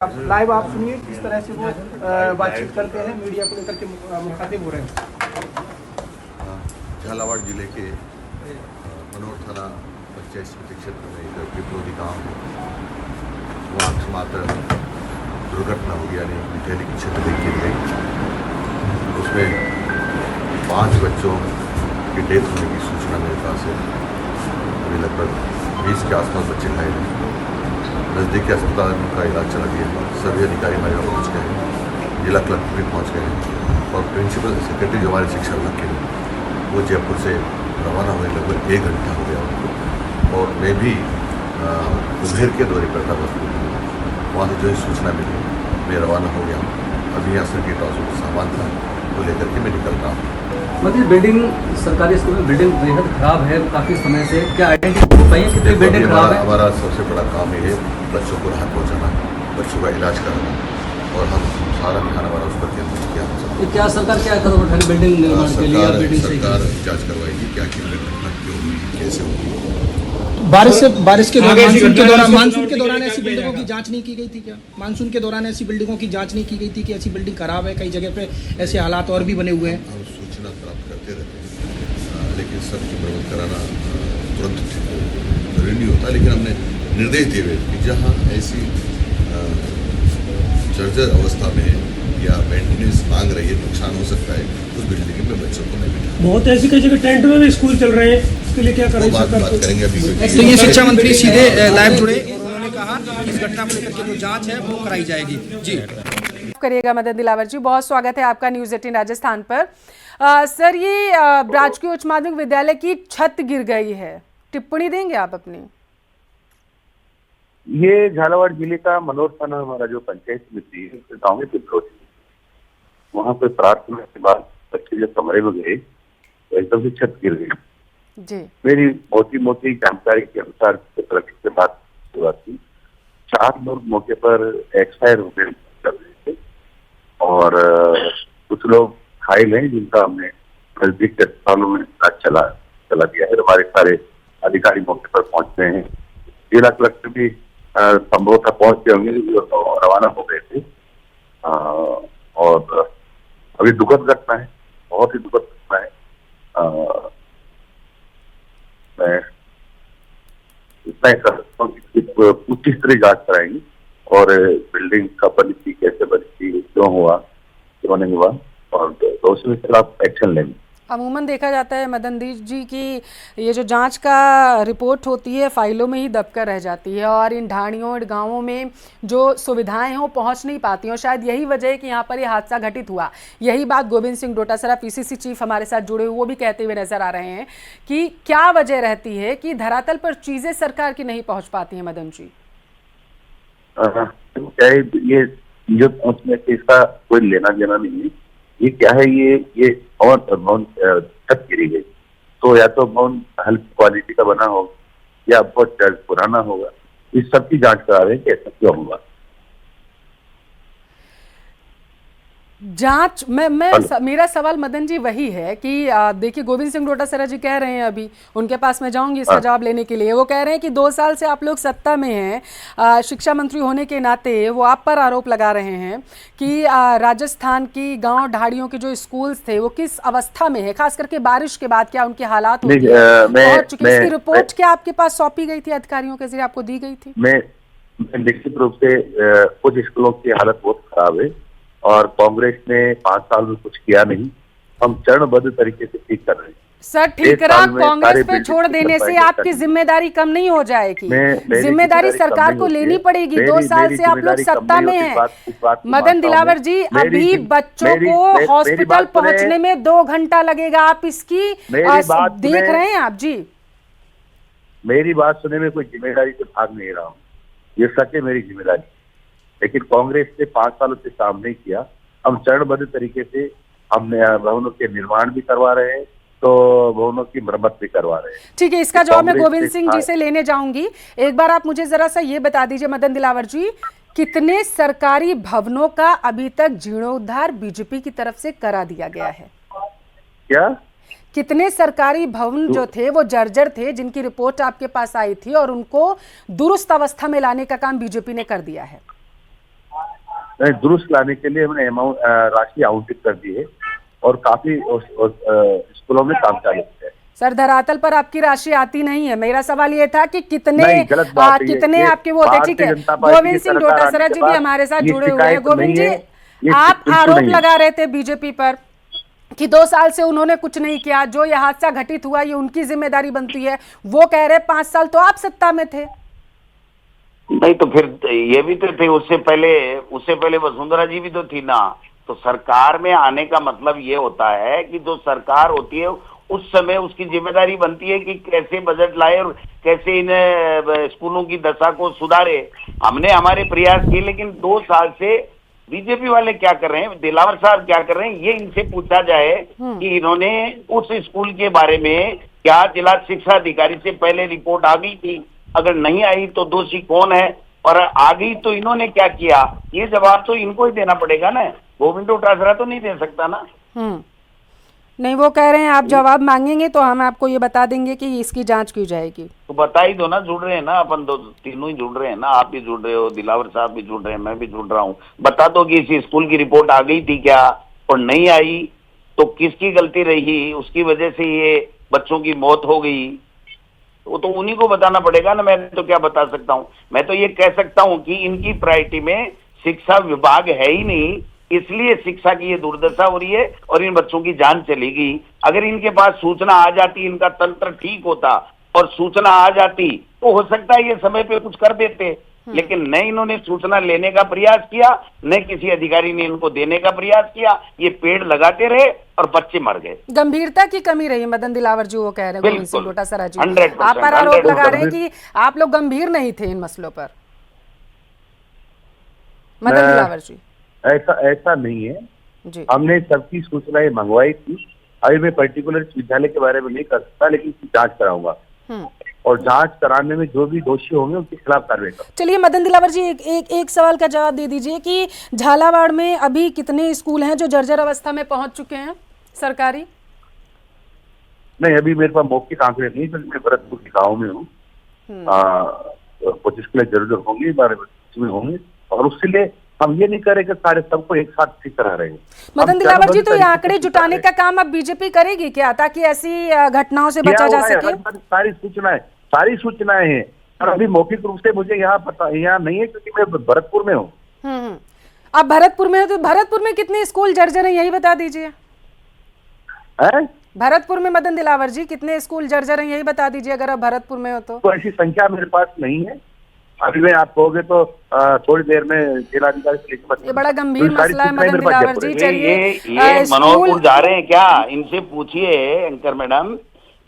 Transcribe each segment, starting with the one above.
Live आप सुनिए किस तरह से वो बातचीत करते हैं, मीडिया को लेकर के मुखातिब हो रहे हैं। झालावाड़ जिले के मनोर थाना पंचायत समिति क्षेत्र में एक पिपरोदी गाँव है, वहाँ अकस्मात दुर्घटना हो गई, यानी मिठाई की छत गिर गई। उसमें 5 बच्चों की डेथ होने की सूचना मेरे पास है। अभी लगभग 20 के आसपास बच्चे घायल हैं। नज़दीकी अस्पताल में उनका इलाज चला गया। सभी अधिकारी हमारे यहाँ पहुँच गए हैं, जिला कलेक्टर भी पहुँच गए हैं और प्रिंसिपल सेक्रेटरी जो हमारे शिक्षा विभाग के हैं वो जयपुर से रवाना हुए लगभग 1 घंटा हो गया उनको। और मैं भी उधेर के दौरे पर था, बस वहाँ से जो ही सूचना मिली मैं रवाना हो गया हूँ। अभी यहाँ सर्किट हाउस में सामान था वो लेकर के मैं निकल रहा हूँ। मतलब बिल्डिंग सरकारी स्कूल में बिल्डिंग बेहद खराब है काफ़ी समय से, क्या आइडेंटिटी हो पाई है कितनी बिल्डिंग खराब है? हमारा सबसे बड़ा काम ये है बच्चों को राहत पहुँचाना, बच्चों का इलाज कराना, और हम सारा ध्यान हमारा उस पर केंद्रित किया है। क्या सरकार क्या कदम उठाएगी बिल्डिंग निर्माण के लिए? सरकार जाँच करवाएगी क्या घटना क्यों हुई, कैसे हुई। बारिश के दौरान मानसून के दौरान ऐसी बिल्डिंगों की जांच नहीं की गई थी क्या? मानसून के दौरान ऐसी बिल्डिंगों की जांच नहीं की गई थी कि ऐसी बिल्डिंग खराब है, कई जगह पे ऐसे हालात और भी बने हुए हैं। हम सूचना प्राप्त करते रहते हैं, लेकिन सबकी मरम्मत कराना तुरंत जरूरी नहीं होता। लेकिन हमने निर्देश दिए हुए कि जहाँ ऐसी जर्जर अवस्था में या मेंटेनेंस मांग रही है, नुकसान हो सकता है, उस बिल्डिंग में बच्चों को नहीं बिठाना। बहुत ऐसी कई जगह टेंट में भी स्कूल चल रहे हैं, इसके लिए क्या करें? बात करेंगे अभी। तो ये शिक्षा मंत्री सीधे लाइव जुड़े, उन्होंने कहा कि इस घटना को लेकर के जो जांच है वो कराई जाएगी। जी करिएगा मदन दिलावर जी, बहुत स्वागत है आपका न्यूज़ 18 राजस्थान पर। सर, ये राजकीय उच्च माध्यमिक विद्यालय की छत गिर गई है, टिप्पणी देंगे आप अपनी? ये झालावाड़ जिले का मनोर थाना हमारा जो पंचायत समिति है गाँव में पिपरोदी, वहाँ पे प्रार्थना के बाद बच्चे जब कमरे में गए तो एकदम से छत गिर गई। जी, मेरी मोटी जानकारी के अनुसार कलेक्टर से बात की, 4 लोग मौके पर एक्सपायर हो गए कर रहे थे और कुछ लोग घायल हैं जिनका हमने नजदीक के अस्पतालों में इलाज चला दिया है। हमारे सारे अधिकारी मौके पर पहुंच रहे हैं, जिला कलेक्टर भी संभवतः पहुंच गए होंगे, रवाना हो गए थे। और अभी दुखद घटना है, बहुत ही दुखद घटना है। मैं इतना ही कर सकता हूँ कि उच्च स्तरीय जांच कराएंगे और बिल्डिंग का बनी थी, कैसे बनी थी, क्यों हुआ, क्यों नहीं हुआ, और दोषियों के खिलाफ एक्शन लेंगे। अमूमन देखा जाता है मदन जी की ये जो जांच का रिपोर्ट होती है फाइलों में ही दबकर रह जाती है और इन ढाणियों और गांवों में जो सुविधाएं हैं वो पहुंच नहीं पाती हैं, और शायद यही वजह है कि यहाँ पर ये हादसा घटित हुआ। यही बात गोविंद सिंह डोटासरा पीसीसी चीफ हमारे साथ जुड़े हुए वो भी कहते हुए नजर आ रहे हैं कि क्या वजह रहती है कि धरातल पर चीजें सरकार की नहीं पहुँच पाती हैं। मदन जी, ये जो पहुंचने से इसका कोई लेना देना नहीं है। ये क्या है, ये और भवन छत गिरी गई तो या तो भवन हल्की क्वालिटी का बना होगा या बहुत पुराना होगा। इस सब की जांच करा रहे हैं कि ऐसा क्यों होगा। जांच मेरा सवाल मदन जी वही है कि देखिए गोविंद सिंह डोटासरा जी कह रहे हैं, अभी उनके पास मैं जाऊंगी इसका जवाब लेने के लिए। वो कह रहे हैं कि 2 साल से आप लोग सत्ता में हैं, शिक्षा मंत्री होने के नाते वो आप पर आरोप लगा रहे हैं कि राजस्थान की गांव ढाड़ियों के जो स्कूल्स थे वो किस अवस्था में है, खास करके बारिश के बाद क्या उनके हालात पहुंच चुके। इसकी रिपोर्ट क्या आपके पास सौंपी गई थी, अधिकारियों के जरिए आपको दी गई थी? मैं निश्चित रूप से कुछ स्कूलों की हालत बहुत खराब है और कांग्रेस ने 5 साल में कुछ किया नहीं। हम चरणबद्ध तरीके से ठीक कर रहे हैं। सर, ठीकरा कांग्रेस पे छोड़ देने से आपकी जिम्मेदारी कम नहीं हो जाएगी, जिम्मेदारी सरकार को लेनी पड़ेगी। 2 साल से आप लोग सत्ता में हैं। मदन दिलावर जी, अभी बच्चों को हॉस्पिटल पहुंचने में 2 घंटा लगेगा, आप इसकी देख रहे हैं आप? जी, मेरी बात सुने में कोई जिम्मेदारी से भाग नहीं रहा हूँ, ये सच है मेरी जिम्मेदारी। लेकिन कांग्रेस ने 5 सालों से काम नहीं किया। हम चरणबद्ध तरीके से हमने भवनों के निर्माण भी करवा रहे हैं, तो भवनों की मरम्मत भी करवा रहे हैं। ठीक है, इसका जवाब मैं गोविंद सिंह जी से लेने जाऊंगी। एक बार आप मुझे जरा सा ये बता दीजिए मदन दिलावर जी, कितने सरकारी भवनों का अभी तक जीर्णोद्धार बीजेपी की तरफ से करा दिया गया है? क्या कितने सरकारी भवन जो थे वो जर्जर थे, जिनकी रिपोर्ट आपके पास आई थी और उनको दुरुस्त अवस्था में लाने का काम बीजेपी ने कर दिया है? दुरुस्त लाने के लिए हमने अमाउंट राशि आवंटित कर दी है और काफी स्कूलों में काम चालू है। सर धरातल पर आपकी राशि आती नहीं है। मेरा सवाल ये था कि कितने नहीं, गलत बात है कितने ये आपके वो थे। ठीक है, भारतीय जनता पार्टी गोविंद की सिंह सरकार डोटासरा आने जी के भी बाद हमारे साथ ये जुड़े हुए हैं। शिकायत गोविंद नहीं जी, है, ये आप बिल्कुल आरोप नहीं है। लगा रहे थे बीजेपी पर कि 2 साल से उन्होंने कुछ नहीं किया, जो ये हादसा घटित हुआ ये उनकी जिम्मेदारी बनती है। वो कह रहे 5 साल तो आप सत्ता में थे। नहीं तो फिर ये भी तो थे, उससे पहले वसुंधरा जी भी तो थी ना। तो सरकार में आने का मतलब ये होता है कि जो सरकार होती है उस समय उसकी जिम्मेदारी बनती है कि कैसे बजट लाए और कैसे इन स्कूलों की दशा को सुधारे। हमने हमारे प्रयास किए, लेकिन 2 साल से बीजेपी वाले क्या कर रहे हैं, दिलावर साहब क्या कर रहे हैं, ये इनसे पूछा जाए कि इन्होंने उस स्कूल के बारे में क्या जिला शिक्षा अधिकारी से पहले रिपोर्ट आ गई थी? अगर नहीं आई तो दोषी कौन है, और आ गई तो इन्होंने क्या किया? ये जवाब तो इनको ही देना पड़ेगा ना, गोविंद डोटासरा तो नहीं दे सकता ना। नहीं, वो कह रहे हैं आप जवाब मांगेंगे तो हम आपको ये बता देंगे कि इसकी जांच की जाएगी। तो बता ही दो ना, जुड़ रहे हैं ना अपन, दो तीनों ही जुड़ रहे हैं ना, आप भी जुड़ रहे हो, दिलावर साहब भी जुड़ रहे हैं, मैं भी जुड़ रहा हूँ। बता दो कि इस स्कूल की रिपोर्ट आ गई थी क्या, और नहीं आई तो किसकी गलती रही, उसकी वजह से ये बच्चों की मौत हो गई। वो तो उन्हीं को बताना पड़ेगा ना, मैं तो क्या बता सकता हूँ। मैं तो ये कह सकता हूँ कि इनकी प्रायोरिटी में शिक्षा विभाग है ही नहीं, इसलिए शिक्षा की ये दुर्दशा हो रही है और इन बच्चों की जान चली गई। अगर इनके पास सूचना आ जाती, इनका तंत्र ठीक होता और सूचना आ जाती तो हो सकता है ये समय पे कुछ कर देते, लेकिन न इन्होंने सूचना लेने का प्रयास किया, न किसी अधिकारी ने इनको देने का प्रयास किया। ये पेड़ लगाते रहे और बच्चे मर गए। गंभीरता की कमी रही मदन दिलावर जी, वो कह रहे हैं गोविंद सिंह डोटासरा जी। 100%, आप पर आरोप लगा रहे हैं 100% कि आप लोग गंभीर नहीं थे इन मसलों पर। मदन दिलावर जी, ऐसा नहीं है जी। हमने सबकी सूचनाएं मंगवाई थी। अभी मैं पर्टिकुलर विद्यालय के बारे में नहीं कर सकता, लेकिन इसकी जांच कराऊंगा और जांच कराने में जो भी दोषी होंगे उनके खिलाफ कार्रवाई करूंगा। चलिए मदन दिलावर जी, एक सवाल का जवाब दे दीजिए कि झालावाड़ में अभी कितने स्कूल हैं जो जर्जर अवस्था में पहुंच चुके हैं सरकारी? नहीं, अभी मेरे पास मौखिक आंकड़े नहीं, क्योंकि मैं भरतपुर के गाँव में हूँ। 25 किलो जरूर होंगे, 12 में होंगे, और उसके लिए हम ये नहीं करें कि सारे सबको एक साथ ठीक करा रहे हैं। मदन दिलावर जी, तो ये आंकड़े जुटाने का काम अब बीजेपी करेगी क्या, ताकि ऐसी घटनाओं से बचा जा सके? सारी सूचनाएं हैं, और अभी मौखिक रूप से मुझे यहाँ नहीं है, क्योंकि मैं भरतपुर में हूँ। आप भरतपुर में हो तो भरतपुर में कितने स्कूल जर्जर हैं यही बता दीजिए। भरतपुर में मदन दिलावर जी कितने स्कूल जर्जर हैं यही बता दीजिए, अगर आप भरतपुर में हो तो। ऐसी संख्या मेरे पास नहीं है। अभी में आप कहोगे तो थोड़ी देर में जिलाधिकारी से लिख। ये बड़ा गंभीर मसला है मदन दिलावर जी। चलिए, ये मनोहरपुर जा रहे हैं क्या? इनसे पूछिए एंकर मैडम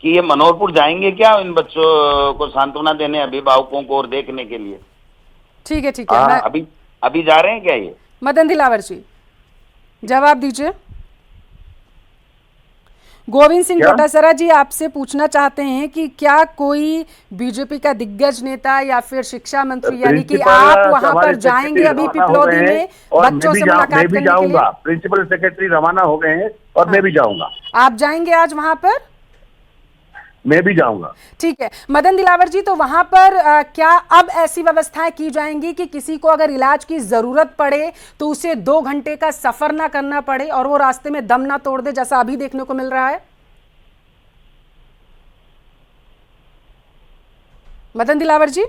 कि ये मनोहरपुर जाएंगे क्या इन बच्चों को सांत्वना देने, अभिभावकों को और देखने के लिए? ठीक है। अभी जा रहे हैं क्या ये? मदन दिलावर जी जवाब दीजिए। गोविंद सिंह डोटासरा जी आपसे पूछना चाहते हैं कि क्या कोई बीजेपी का दिग्गज नेता या फिर शिक्षा मंत्री, यानी कि आप वहां पर जाएंगे अभी पिपलौदी में बच्चों से मुलाकात करने के लिए? प्रिंसिपल सेक्रेटरी रवाना हो गए हैं और मैं भी जाऊंगा। आप जाएंगे आज वहां पर? मैं भी जाऊंगा। ठीक है मदन दिलावर जी, तो वहां पर क्या अब ऐसी व्यवस्थाएं की जाएंगी कि किसी को अगर इलाज की जरूरत पड़े तो उसे 2 घंटे का सफर ना करना पड़े और वो रास्ते में दम ना तोड़ दे, जैसा अभी देखने को मिल रहा है? मदन दिलावर जी,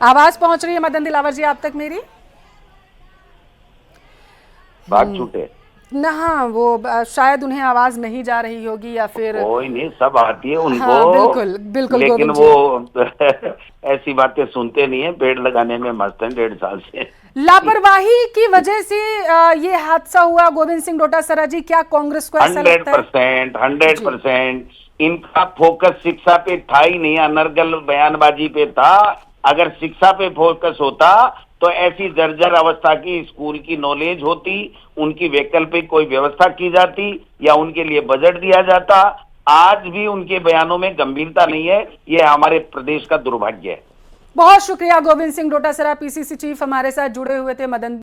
आवाज पहुंच रही है मदन दिलावर जी आप तक मेरी? बात छूटे ना, हाँ वो शायद उन्हें आवाज नहीं जा रही होगी या फिर कोई नहीं, सब आती है उनको। हाँ, बिल्कुल लेकिन वो ऐसी बातें सुनते नहीं है, पेड़ लगाने में मस्त हैं 1.5 साल से। लापरवाही की वजह से ये हादसा हुआ गोविंद सिंह डोटासरा जी, क्या कांग्रेस को ऐसा लगता है? 100% इनका फोकस शिक्षा पे था ही नहीं, अनर्गल बयानबाजी पे था। अगर शिक्षा पे फोकस होता तो ऐसी जर्जर अवस्था की स्कूल की नॉलेज होती, उनकी वैकल्पिक कोई व्यवस्था की जाती या उनके लिए बजट दिया जाता। आज भी उनके बयानों में गंभीरता नहीं है, ये हमारे प्रदेश का दुर्भाग्य है। बहुत शुक्रिया गोविंद सिंह डोटासरा, पीसीसी चीफ हमारे साथ जुड़े हुए थे। मदन